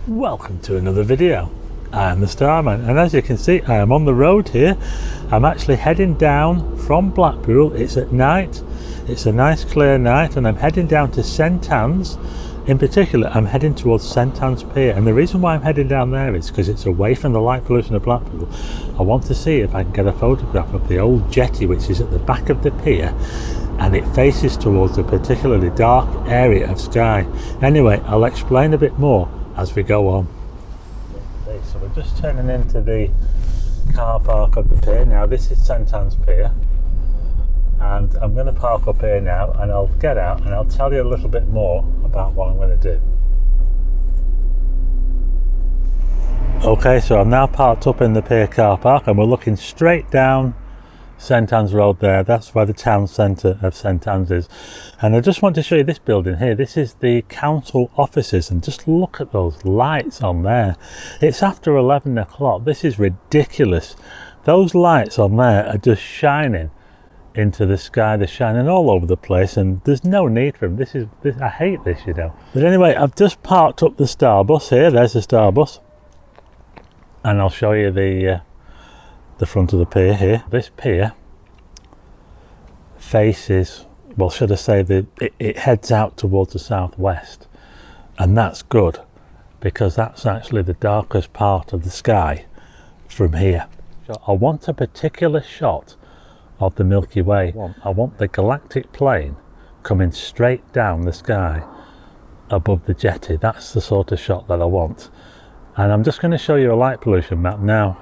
Welcome to another video. I am the Starman, and as you can see I am on the road here. I'm actually heading down from Blackpool. It's at night, it's a nice clear night, and I'm heading down to St Annes. In particular, I'm heading towards St Annes Pier, and the reason why I'm heading down there is because it's away from the light pollution of Blackpool. I want to see if I can get a photograph of the old jetty which is at the back of the pier, and it faces towards a particularly dark area of sky. Anyway, I'll explain a bit more as we go on. Okay, so we're just turning into the car park of the pier now. This is St Annes Pier, and I'm going to park up here now, and I'll get out and I'll tell you a little bit more about what I'm going to do. Okay, so I'm now parked up in the pier car park, and we're looking straight down St Annes Road there. That's where the town centre of St Annes is. And I just want to show you this building here. This is the council offices, and just look at those lights on there. It's after 11 o'clock. This is ridiculous. Those lights on there are just shining into the sky. They're shining all over the place, and there's no need for them. This I hate this, you know. But anyway, I've just parked up the Starbus here. There's the Starbus, and I'll show you the front of the pier here. This pier faces, well, should I say, it heads out towards the southwest, and that's good because that's actually the darkest part of the sky from here. I want a particular shot of the Milky Way. I want the galactic plane coming straight down the sky above the jetty. That's the sort of shot that I want, and I'm just going to show you a light pollution map now.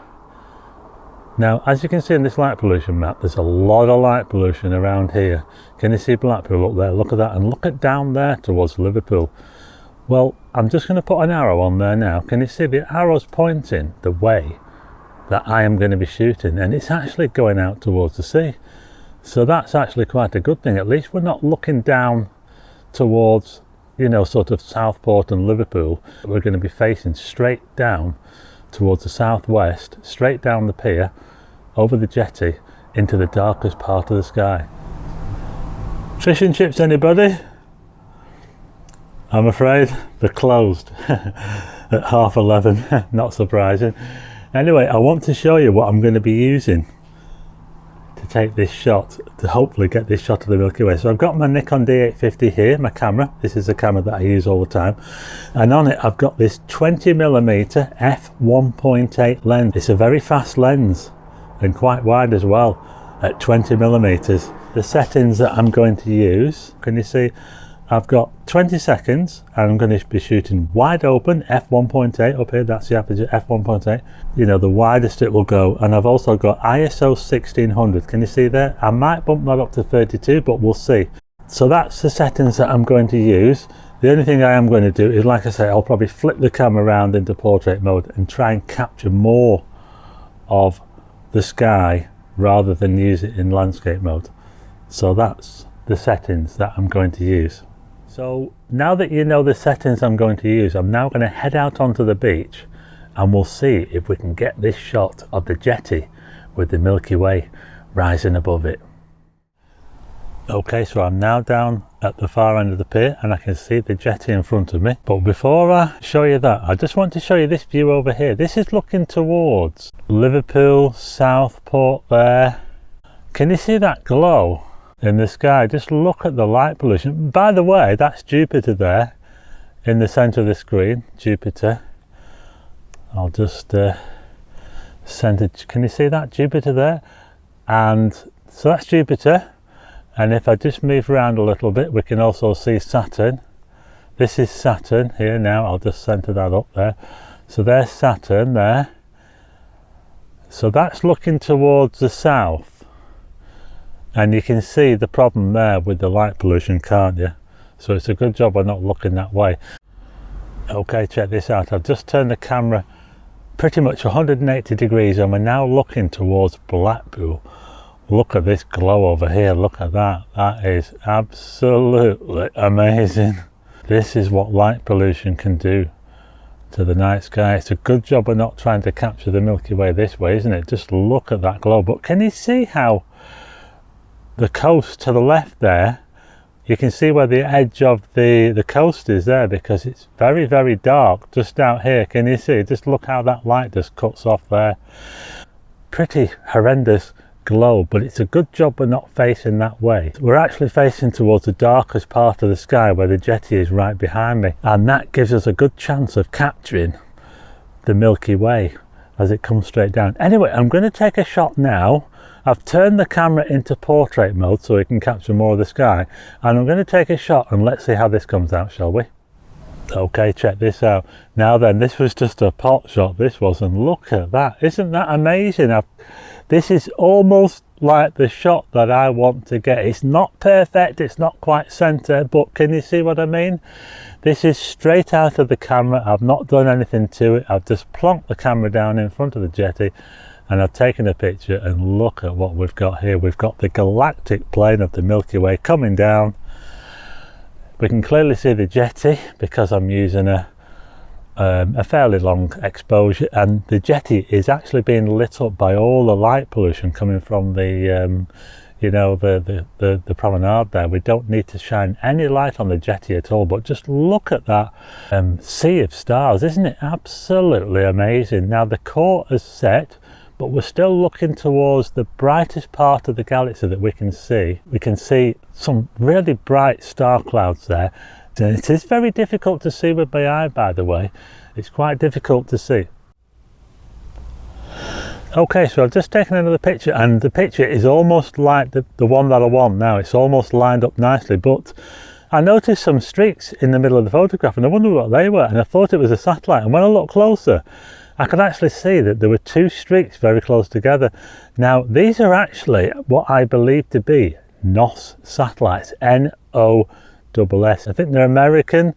Now, as you can see in this light pollution map, there's a lot of light pollution around here. Can you see Blackpool up there? Look at that, and look at down there towards Liverpool. Well, I'm just going to put an arrow on there now. Can you see the arrow's pointing the way that I am going to be shooting, and it's actually going out towards the sea. So that's actually quite a good thing. At least we're not looking down towards, you know, sort of Southport and Liverpool. We're going to be facing straight down towards the southwest, straight down the pier, over the jetty, into the darkest part of the sky. Fish and chips, anybody? I'm afraid they're closed at 11:30, not surprising. Anyway, I want to show you what I'm going to be using to take this shot, to hopefully get this shot of the Milky Way. So I've got my Nikon D850 here, my camera. This is the camera that I use all the time, and on it I've got this 20mm f1.8 lens. It's a very fast lens and quite wide as well at 20mm. The settings that I'm going to use, can you see, I've got 20 seconds, and I'm going to be shooting wide open f1.8 up here. That's the aperture, f1.8, you know, the widest it will go. And I've also got ISO 1600. Can you see there? I might bump that up to 32, but we'll see. So that's the settings that I'm going to use. The only thing I am going to do is, like I say, I'll probably flip the camera around into portrait mode and try and capture more of the sky rather than use it in landscape mode. So that's the settings that I'm going to use. So now that you know the settings I'm going to use, I'm now going to head out onto the beach, and we'll see if we can get this shot of the jetty with the Milky Way rising above it. Okay, so I'm now down at the far end of the pier, and I can see the jetty in front of me. But before I show you that, I just want to show you this view over here. This is looking towards Liverpool, Southport there. Can you see that glow in the sky? Just look at the light pollution. By the way, that's Jupiter there in the center of the screen. Jupiter. I'll just center. Can you see that? Jupiter there. And so that's Jupiter, and if I just move around a little bit, we can also see Saturn. This is Saturn here now. I'll just center that up there. So there's Saturn there. So that's looking towards the south. And you can see the problem there with the light pollution, can't you? So it's a good job we're not looking that way. Okay, check this out. I've just turned the camera pretty much 180 degrees, and we're now looking towards Blackpool. Look at this glow over here. Look at that. That is absolutely amazing. This is what light pollution can do to the night sky. It's a good job we're not trying to capture the Milky Way this way, isn't it? Just look at that glow. But can you see how the coast to the left there You can see where the edge of the coast is there, because it's very, very dark just out here. Can you see? Just look how that light just cuts off there. Pretty horrendous glow, but it's a good job we're not facing that way. We're actually facing towards the darkest part of the sky, where the jetty is right behind me, and that gives us a good chance of capturing the Milky Way as it comes straight down. Anyway, I'm going to take a shot now. I've turned the camera into portrait mode so we can capture more of the sky, and I'm going to take a shot and let's see how this comes out, shall we? Okay, check this out. Now then, this was just a pot shot, this was, and look at that. Isn't that amazing? This is almost like the shot that I want to get. It's not perfect, it's not quite centre, but can you see what I mean? This is straight out of the camera. I've not done anything to it. I've just plonked the camera down in front of the jetty, and I've taken a picture, and look at what we've got here. We've got the galactic plane of the Milky Way coming down. We can clearly see the jetty because I'm using a fairly long exposure, and the jetty is actually being lit up by all the light pollution coming from the you know, the promenade there. We don't need to shine any light on the jetty at all, but just look at that sea of stars. Isn't it absolutely amazing? Now the core is set, but we're still looking towards the brightest part of the galaxy that we can see. We can see some really bright star clouds there. It is very difficult to see with my eye, by the way. It's quite difficult to see. Okay, so I've just taken another picture, and the picture is almost like the one that I want now. It's almost lined up nicely, but I noticed some streaks in the middle of the photograph, and I wondered what they were, and I thought it was a satellite. And when I looked closer, I could actually see that there were two streaks very close together. Now, these are actually what I believe to be NOS satellites, N-O-S-S. I think they're American,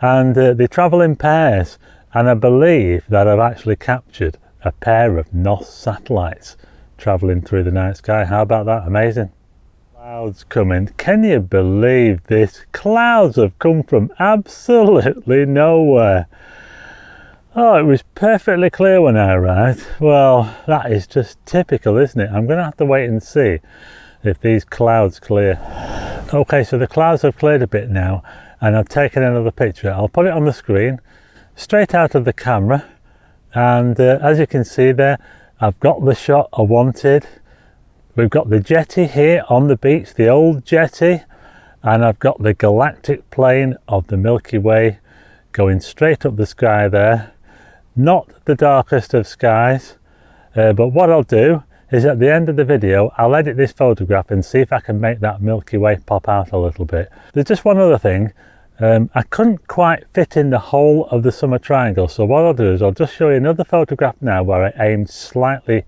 and they travel in pairs, and I believe that I've actually captured a pair of NOS satellites travelling through the night sky. How about that? Amazing. Clouds coming. Can you believe this? Clouds have come from absolutely nowhere. Oh, it was perfectly clear when I arrived. Well, that is just typical, isn't it? I'm going to have to wait and see if these clouds clear. Okay, so the clouds have cleared a bit now, and I've taken another picture. I'll put it on the screen, straight out of the camera, and as you can see there, I've got the shot I wanted. We've got the jetty here on the beach, the old jetty, and I've got the galactic plane of the Milky Way going straight up the sky there. Not the darkest of skies, but what I'll do is at the end of the video, I'll edit this photograph and see if I can make that Milky Way pop out a little bit. There's just one other thing. I couldn't quite fit in the whole of the summer triangle, so what I'll do is I'll just show you another photograph now where I aimed slightly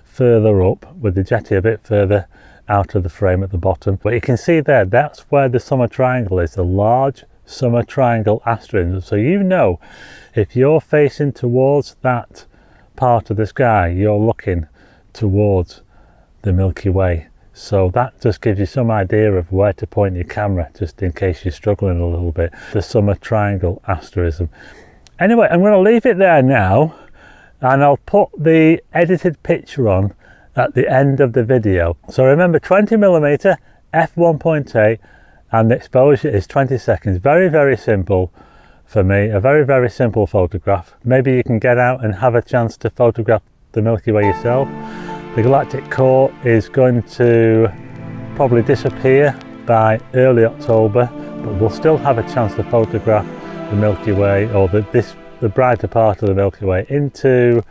further up with the jetty a bit further out of the frame at the bottom. But you can see there, that's where the summer triangle is, the large summer triangle asteroid. So you know, if you're facing towards that part of the sky, you're looking towards the Milky Way. So that just gives you some idea of where to point your camera, just in case you're struggling a little bit. The summer triangle asterism. Anyway, I'm going to leave it there now, and I'll put the edited picture on at the end of the video. So remember, 20mm f1.8, and the exposure is 20 seconds. Very, very simple for me. A very, very simple photograph. Maybe you can get out and have a chance to photograph the Milky Way yourself. The galactic core is going to probably disappear by early October, but we'll still have a chance to photograph the Milky Way, or the brighter part of the Milky Way, into,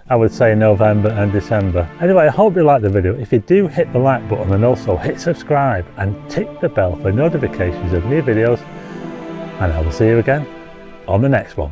I would say, November and December. Anyway, I hope you liked the video. If you do, hit the like button, and also hit subscribe and tick the bell for notifications of new videos, and I will see you again on the next one.